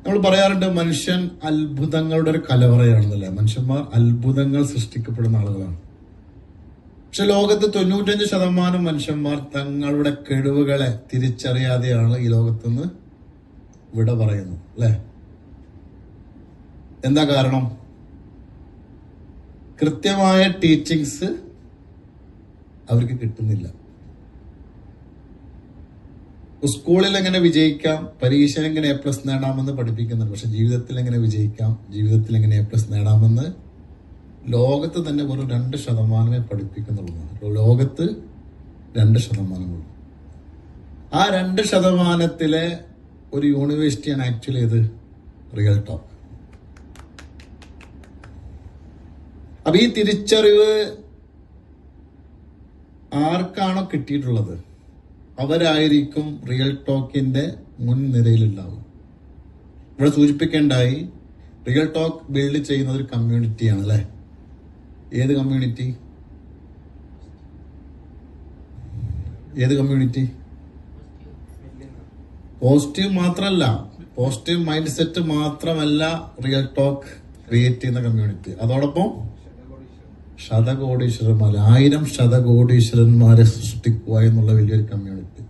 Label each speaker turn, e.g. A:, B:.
A: നമ്മൾ പറയാറുണ്ട് മനുഷ്യൻ അത്ഭുതങ്ങളുടെ ഒരു കലവറയാണെന്നല്ലേ. മനുഷ്യന്മാർ അത്ഭുതങ്ങൾ സൃഷ്ടിക്കപ്പെടുന്ന ആളുകളാണ്. പക്ഷെ ലോകത്ത് 95% മനുഷ്യന്മാർ തങ്ങളുടെ കഴിവുകളെ തിരിച്ചറിയാതെയാണ് ഈ ലോകത്തുനിന്ന് വിട പറയുന്നത്, അല്ലെ? എന്താ കാരണം? കൃത്യമായ ടീച്ചിങ്സ് അവർക്ക് കിട്ടുന്നില്ല. സ്കൂളിൽ എങ്ങനെ വിജയിക്കാം, പരീക്ഷയിൽ എങ്ങനെ A+ നേടാമെന്ന് പഠിപ്പിക്കുന്നുണ്ട്. പക്ഷെ ജീവിതത്തിൽ എങ്ങനെ വിജയിക്കാം, ജീവിതത്തിൽ എങ്ങനെ A+ നേടാമെന്ന് ലോകത്ത് തന്നെ വെറും 2% പഠിപ്പിക്കുന്നുള്ളൂ. ലോകത്ത് 2%. ആ 2% ഒരു യൂണിവേഴ്സിറ്റിയാണ് ആക്ച്വലി ഇത് റിയൽ ടോക്ക്. അപ്പൊ ഈ തിരിച്ചറിവ് ആർക്കാണോ കിട്ടിയിട്ടുള്ളത് അവരായിരിക്കും റിയൽ ടോക്കിന്റെ മുൻനിരയിലുണ്ടാവും. ഇവിടെ സൂചിപ്പിക്കേണ്ടായി, റിയൽ ടോക്ക് ബിൽഡ് ചെയ്യുന്ന ഒരു കമ്മ്യൂണിറ്റിയാണ്, അല്ലെ? ഏത് കമ്മ്യൂണിറ്റി? പോസിറ്റീവ് മാത്രമല്ല, പോസിറ്റീവ് മൈൻഡ് സെറ്റ് മാത്രമല്ല റിയൽ ടോക്ക് ക്രിയേറ്റ് ചെയ്യുന്ന കമ്മ്യൂണിറ്റി. അതോടൊപ്പം ശതകോടീശ്വരന്മാർ, 1000 ശതകോടീശ്വരന്മാരെ സൃഷ്ടിക്കുക എന്നുള്ള വലിയൊരു കമ്മ്യൂണിറ്റി.